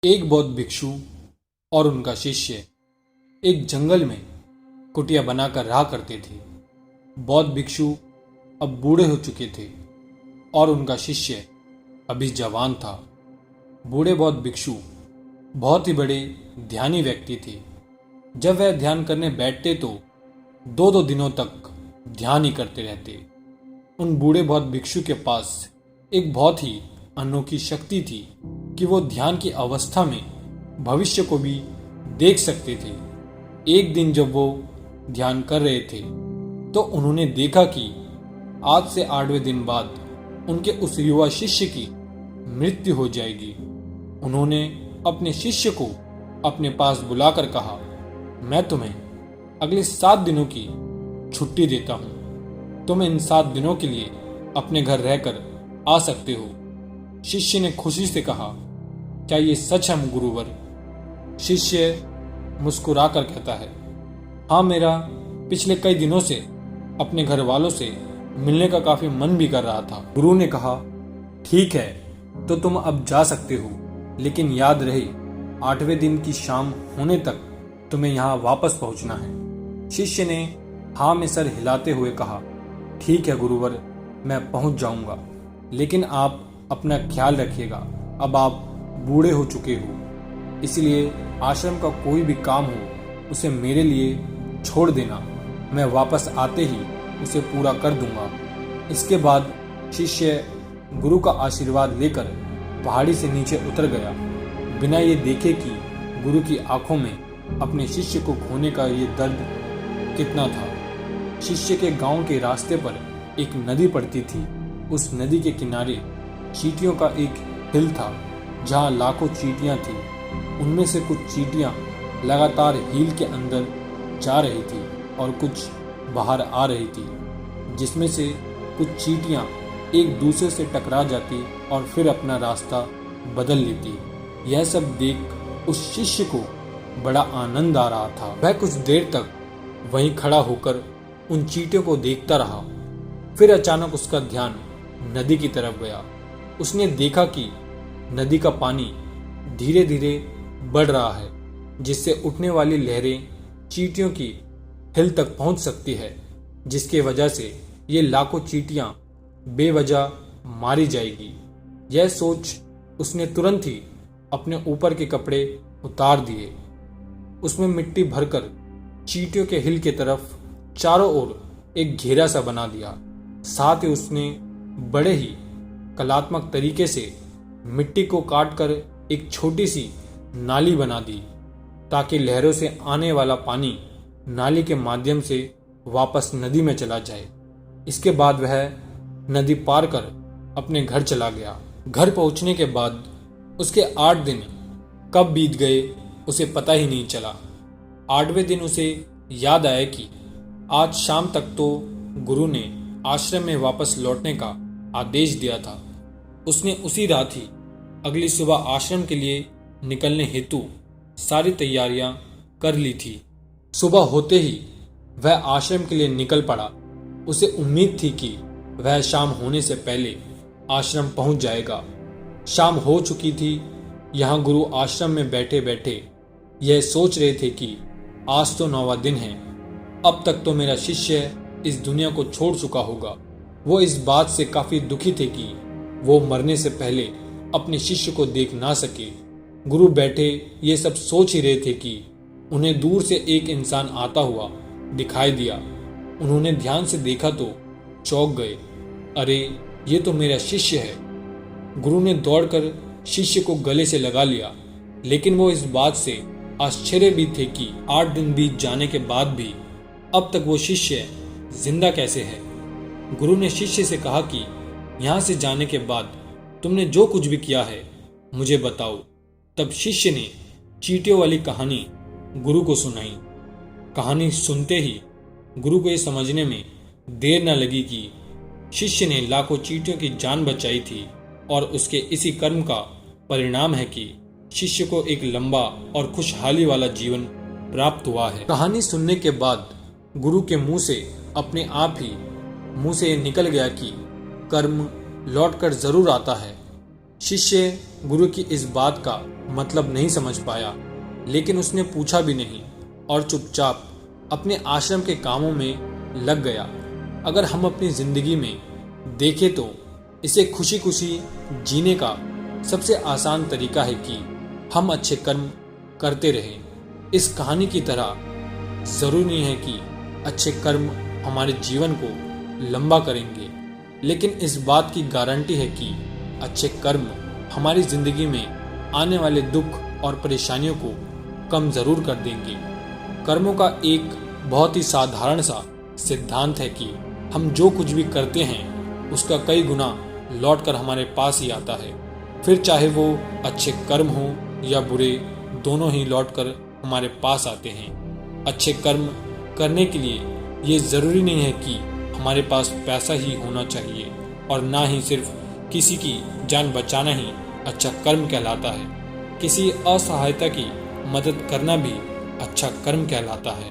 एक बौद्ध भिक्षु और उनका शिष्य एक जंगल में कुटिया बनाकर रहा करते थे। बौद्ध भिक्षु अब बूढ़े हो चुके थे और उनका शिष्य अभी जवान था। बूढ़े बौद्ध भिक्षु बहुत ही बड़े ध्यानी व्यक्ति थे। जब वह ध्यान करने बैठते तो दो दो दिनों तक ध्यान ही करते रहते। उन बूढ़े बौद्ध भिक्षु के पास एक बहुत ही अनोखी शक्ति थी कि वो ध्यान की अवस्था में भविष्य को भी देख सकते थे। एक दिन जब वो ध्यान कर रहे थे तो उन्होंने देखा कि आज से 8वें दिन बाद उनके उस युवा शिष्य की मृत्यु हो जाएगी। उन्होंने अपने शिष्य को अपने पास बुलाकर कहा, मैं तुम्हें अगले 7 दिनों की छुट्टी देता हूं। तुम इन 7 दिनों के लिए अपने घर रहकर आ सकते हो। शिष्य ने खुशी से कहा, क्या ये सच है गुरुवर? शिष्य मुस्कुराकर कहता है, हाँ, मेरा पिछले कई दिनों से अपने घर वालों से मिलने का काफी मन भी कर रहा था। गुरु ने कहा, ठीक है, तो तुम अब जा सकते हो, लेकिन याद रहे 8वें दिन की शाम होने तक तुम्हें यहाँ वापस पहुंचना है। शिष्य ने हाँ में सर हिलाते हुए कहा, ठीक है गुरुवर, मैं पहुंच जाऊंगा, लेकिन आप अपना ख्याल रखिएगा। अब आप बूढ़े हो चुके हो, इसलिए आश्रम का कोई भी काम हो उसे मेरे लिए छोड़ देना। मैं वापस आते ही उसे पूरा कर दूंगा। इसके बाद शिष्य गुरु का आशीर्वाद लेकर पहाड़ी से नीचे उतर गया, बिना ये देखे कि गुरु की आंखों में अपने शिष्य को खोने का ये दर्द कितना था। शिष्य के गांव के रास्ते पर एक नदी पड़ती थी। उस नदी के किनारे चींटियों का एक हिल था, जहां लाखों चींटियां थी। उनमें से कुछ चींटियां लगातार हिल के अंदर जा रही थी और कुछ बाहर आ रही थी, जिसमें से कुछ चींटियां एक दूसरे से टकरा जाती और फिर अपना रास्ता बदल लेती। यह सब देख उस शिष्य को बड़ा आनंद आ रहा था। वह कुछ देर तक वहीं खड़ा होकर उन चींटियों को देखता रहा। फिर अचानक उसका ध्यान नदी की तरफ गया। उसने देखा कि नदी का पानी धीरे धीरे बढ़ रहा है, जिससे उठने वाली लहरें चींटियों की हिल तक पहुंच सकती है, जिसके वजह से ये लाखों चींटियां बेवजह मारी जाएगी। यह सोच उसने तुरंत ही अपने ऊपर के कपड़े उतार दिए। उसमें मिट्टी भरकर चींटियों के हिल की तरफ चारों ओर एक घेरा सा बना दिया। साथ ही उसने बड़े ही कलात्मक तरीके से मिट्टी को काटकर एक छोटी सी नाली बना दी, ताकि लहरों से आने वाला पानी नाली के माध्यम से वापस नदी में चला जाए। इसके बाद वह नदी पार कर अपने घर चला गया। घर पहुंचने के बाद उसके 8 दिन कब बीत गए उसे पता ही नहीं चला। 8वें दिन उसे याद आया कि आज शाम तक तो गुरु ने आश्रम में वापस लौटने का आदेश दिया था। उसने उसी रात ही अगली सुबह आश्रम के लिए निकलने हेतु सारी तैयारियां कर ली थी। सुबह होते ही वह आश्रम के लिए निकल पड़ा। उसे उम्मीद थी कि वह शाम होने से पहले आश्रम पहुंच जाएगा। शाम हो चुकी थी। यहाँ गुरु आश्रम में बैठे बैठे यह सोच रहे थे कि आज तो 9वां दिन है। अब तक तो मेरा शिष्य इस दुनिया को छोड़ चुका होगा। वो इस बात से काफी दुखी थे कि वो मरने से पहले अपने शिष्य को देख ना सके। गुरु बैठे ये सब सोच ही रहे थे कि उन्हें दूर से एक इंसान आता हुआ दिखाई दिया। उन्होंने ध्यान से देखा तो चौंक गए। अरे, ये तो मेरा शिष्य है। गुरु ने दौड़कर शिष्य को गले से लगा लिया, लेकिन वो इस बात से आश्चर्य भी थे कि 8 दिन बीत जाने के बाद भी अब तक वो शिष्य जिंदा कैसे है। गुरु ने शिष्य से कहा कि यहाँ से जाने के बाद तुमने जो कुछ भी किया है मुझे बताओ। तब शिष्य ने चींटियों वाली कहानी गुरु को सुनाई। कहानी सुनते ही गुरु को ये समझने में देर न लगी कि शिष्य ने लाखों चींटियों की जान बचाई थी और उसके इसी कर्म का परिणाम है कि शिष्य को एक लंबा और खुशहाली वाला जीवन प्राप्त हुआ है। कहानी सुनने के बाद गुरु के मुंह से अपने आप ही मुंह से निकल गया कि कर्म लौटकर जरूर आता है। शिष्य गुरु की इस बात का मतलब नहीं समझ पाया, लेकिन उसने पूछा भी नहीं और चुपचाप अपने आश्रम के कामों में लग गया। अगर हम अपनी जिंदगी में देखें तो इसे खुशी खुशी जीने का सबसे आसान तरीका है कि हम अच्छे कर्म करते रहें। इस कहानी की तरह जरूरी नहीं है कि अच्छे कर्म हमारे जीवन को लंबा करेंगे, लेकिन इस बात की गारंटी है कि अच्छे कर्म हमारी जिंदगी में आने वाले दुख और परेशानियों को कम जरूर कर देंगे। कर्मों का एक बहुत ही साधारण सा सिद्धांत है कि हम जो कुछ भी करते हैं उसका कई गुना लौट कर हमारे पास ही आता है। फिर चाहे वो अच्छे कर्म हो या बुरे, दोनों ही लौट कर हमारे पास आते हैं। अच्छे कर्म करने के लिए ये ज़रूरी नहीं है कि हमारे पास पैसा ही होना चाहिए, और ना ही सिर्फ किसी की जान बचाना ही अच्छा कर्म कहलाता है। किसी असहायता की मदद करना भी अच्छा कर्म कहलाता है।